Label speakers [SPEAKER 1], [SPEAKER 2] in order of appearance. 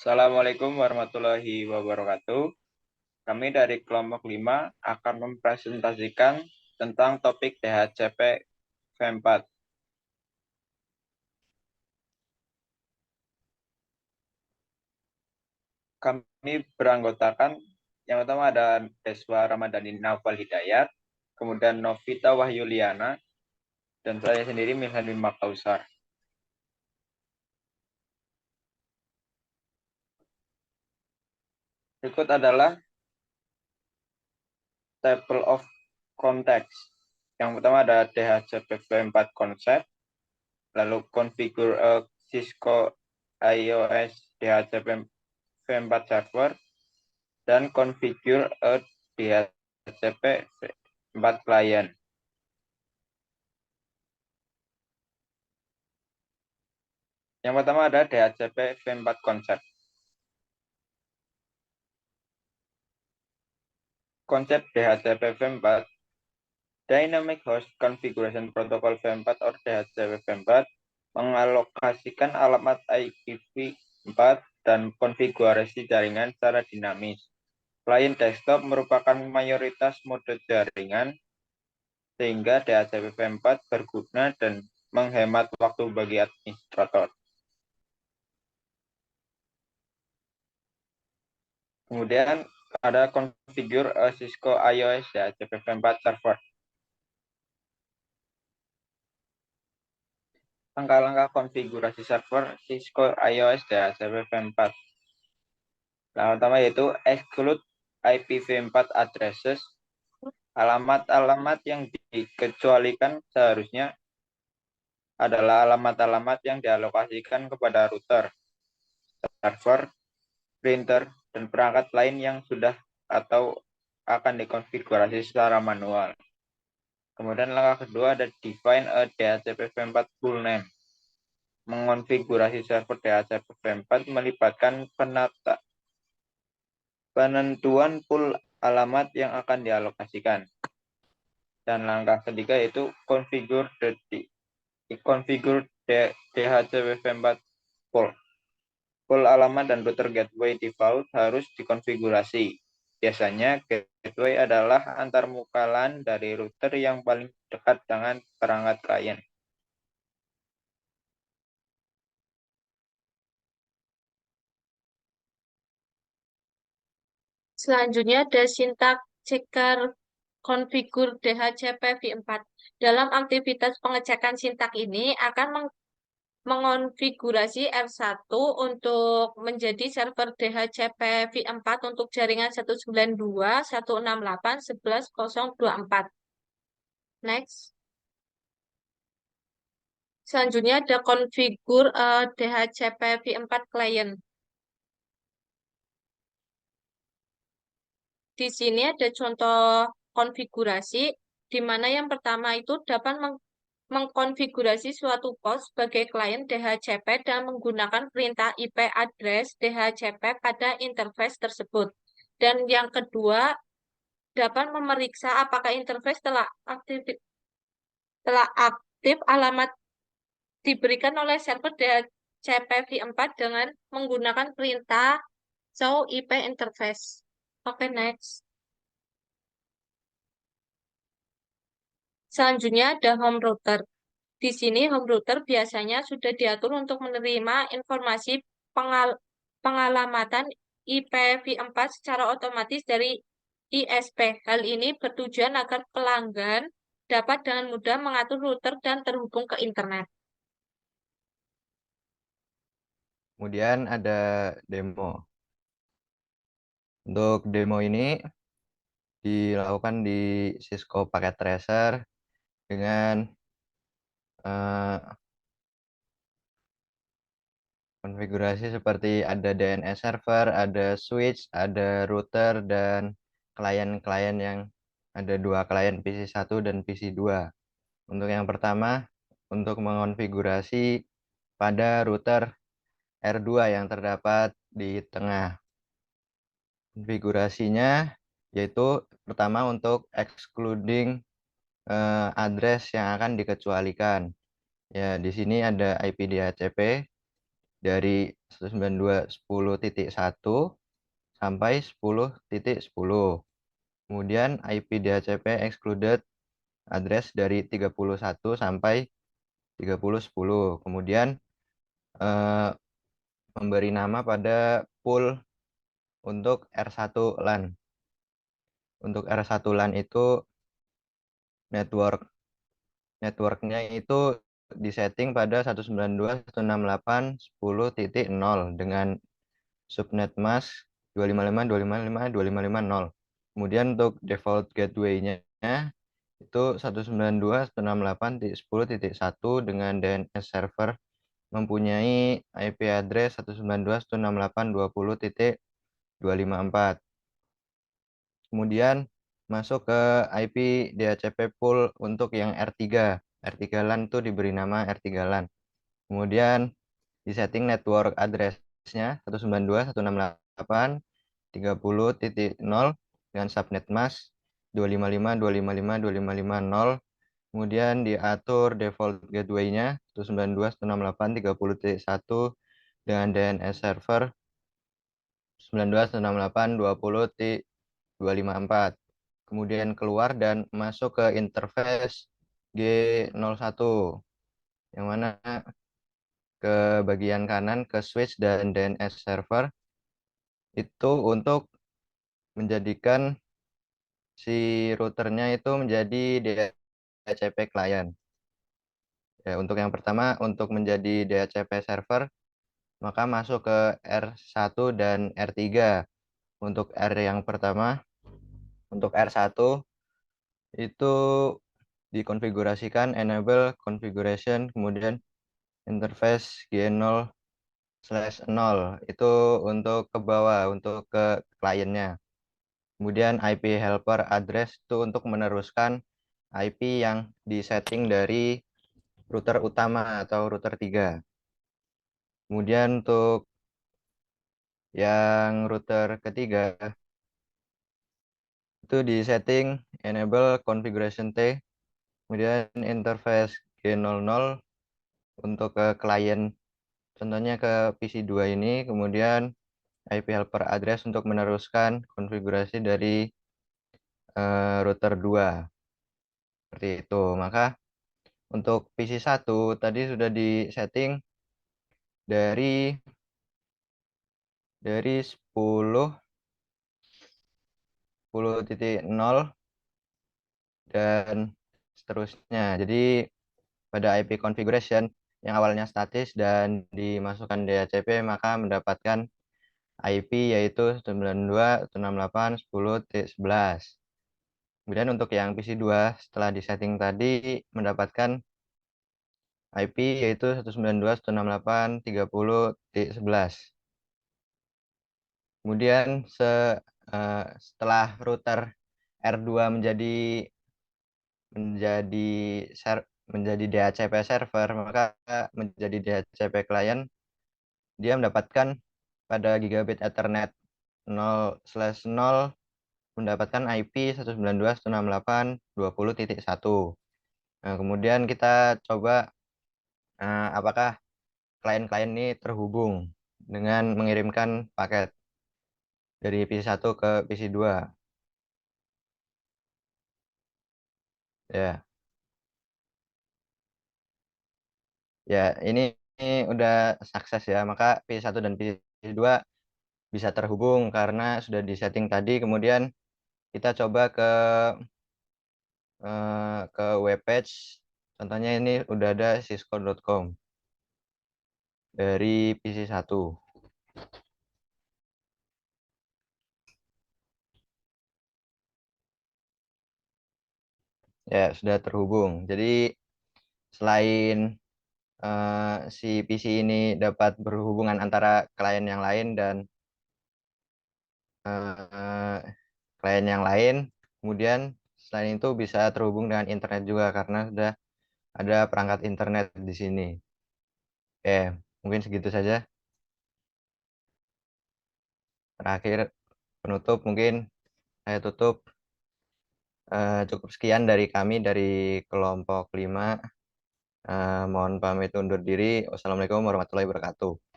[SPEAKER 1] Assalamualaikum warahmatullahi wabarakatuh. Kami dari kelompok 5 akan mempresentasikan tentang topik DHCP V4. Kami beranggotakan yang pertama ada Deswa Ramadhani Naufal Hidayat, kemudian Novita Wahyuliana, dan saya sendiri Milhanuddin Makausar. Berikut adalah table of context. Yang pertama ada DHCP V4 konsep, lalu configure a Cisco iOS DHCP V4 server, dan configure a DHCP V4 client. Yang pertama ada DHCP V4 konsep. Konsep DHCP V4, Dynamic Host Configuration Protocol V4 or DHCP V4, mengalokasikan alamat IPv4 dan konfigurasi jaringan secara dinamis. Client desktop merupakan mayoritas mode jaringan, sehingga DHCP V4 berguna dan menghemat waktu bagi administrator. Kemudian ada configure a Cisco iOS DHCP V4 server. Langkah-langkah konfigurasi server Cisco iOS DHCP V4. Yang pertama yaitu exclude IPv4 addresses. Alamat-alamat yang dikecualikan seharusnya adalah alamat-alamat yang dialokasikan kepada router, server, printer, dan perangkat lain yang sudah atau akan dikonfigurasi secara manual. Kemudian langkah kedua ada define a DHCP V4 full name. Mengonfigurasi server DHCP V4 melibatkan penentuan pool alamat yang akan dialokasikan. Dan langkah ketiga yaitu configure DHCP V4 pool. Pool alamat dan router gateway default harus dikonfigurasi. Biasanya gateway adalah antarmuka LAN dari router yang paling dekat dengan perangkat klien.
[SPEAKER 2] Selanjutnya ada sintak checker configure DHCP v4. Dalam aktivitas pengecekan sintak ini akan mengonfigurasi R1 untuk menjadi server DHCP v4 untuk jaringan 192.168.11.024. Next. Selanjutnya ada configure DHCP v4 client. Di sini ada contoh konfigurasi, di mana yang pertama itu dapat mengkonfigurasi suatu port sebagai klien DHCP dan menggunakan perintah IP address DHCP pada interface tersebut. Dan yang kedua, dapat memeriksa apakah interface telah aktif alamat diberikan oleh server DHCP v4 dengan menggunakan perintah show IP interface. Oke, next. Selanjutnya ada home router. Di sini home router biasanya sudah diatur untuk menerima informasi pengalamatan IPv4 secara otomatis dari ISP. Hal ini bertujuan agar pelanggan dapat dengan mudah mengatur router dan terhubung ke internet.
[SPEAKER 3] Kemudian ada demo. Untuk demo ini dilakukan di Cisco Packet Tracer dengan konfigurasi seperti ada DNS server, ada switch, ada router, dan klien-klien yang ada dua klien PC1 dan PC2. Untuk yang pertama, untuk mengonfigurasi pada router R2 yang terdapat di tengah. Konfigurasinya yaitu pertama untuk excluding address yang akan dikecualikan. Ya, di sini ada IP DHCP, dari 192.10.1 sampai 10.10. Kemudian IP DHCP excluded address dari 31 sampai 3010. Kemudian memberi nama pada pool untuk R1 LAN. Untuk R1 LAN itu networknya itu disetting pada 192.168.10.0 dengan subnet mask 255.255.255.0. Kemudian untuk default gateway-nya itu 192.168.10.1 dengan DNS server mempunyai IP address 192.168.20.254. Kemudian masuk ke IP DHCP pool untuk yang R3. R3 LAN itu diberi nama R3 LAN. Kemudian di setting network address-nya 192.168.30.0 dengan subnet mask 255.255.255.0. Kemudian diatur default gateway-nya 192.168.30.1 dengan DNS server 192.168.20.254. Kemudian keluar dan masuk ke interface G01, yang mana ke bagian kanan ke switch dan DNS server itu untuk menjadikan si routernya itu menjadi DHCP client. Ya, untuk yang pertama, untuk menjadi DHCP server, maka masuk ke R1 dan R3. Untuk R yang pertama, untuk R1 itu dikonfigurasikan enable configuration, kemudian interface G0/0 itu untuk ke bawah, untuk ke kliennya. Kemudian IP helper address itu untuk meneruskan IP yang disetting dari router utama atau router 3. Kemudian untuk yang router ketiga itu di setting enable configuration T, kemudian interface G00 untuk ke klien, contohnya ke PC2 ini, kemudian IP helper address untuk meneruskan konfigurasi dari router 2. Seperti itu. Maka untuk PC1 tadi sudah di setting dari 10.0 dan seterusnya. Jadi pada IP configuration yang awalnya statis dan dimasukkan DHCP maka mendapatkan IP yaitu 92.168.10.11. Kemudian untuk yang PC2 setelah disetting tadi mendapatkan IP yaitu 192.168.30.11. Kemudian setelah router R2 menjadi DHCP server, maka menjadi DHCP client, dia mendapatkan pada gigabit Ethernet 0/0 mendapatkan IP 192.168.20.1. Nah, kemudian kita coba apakah klien-klien ini terhubung dengan mengirimkan paket dari PC1 ke PC2. Ya, ya ini udah sukses ya, maka PC1 dan PC2 bisa terhubung karena sudah disetting tadi. Kemudian kita coba ke web page, contohnya ini udah ada cisco.com dari PC1. Ya, sudah terhubung. Jadi selain si PC ini dapat berhubungan antara klien yang lain dan klien yang lain, kemudian selain itu bisa terhubung dengan internet juga karena sudah ada perangkat internet di sini. Oke, mungkin segitu saja. Terakhir penutup mungkin saya tutup. Cukup sekian dari kami dari kelompok 5. Mohon pamit undur diri. Wassalamualaikum warahmatullahi wabarakatuh.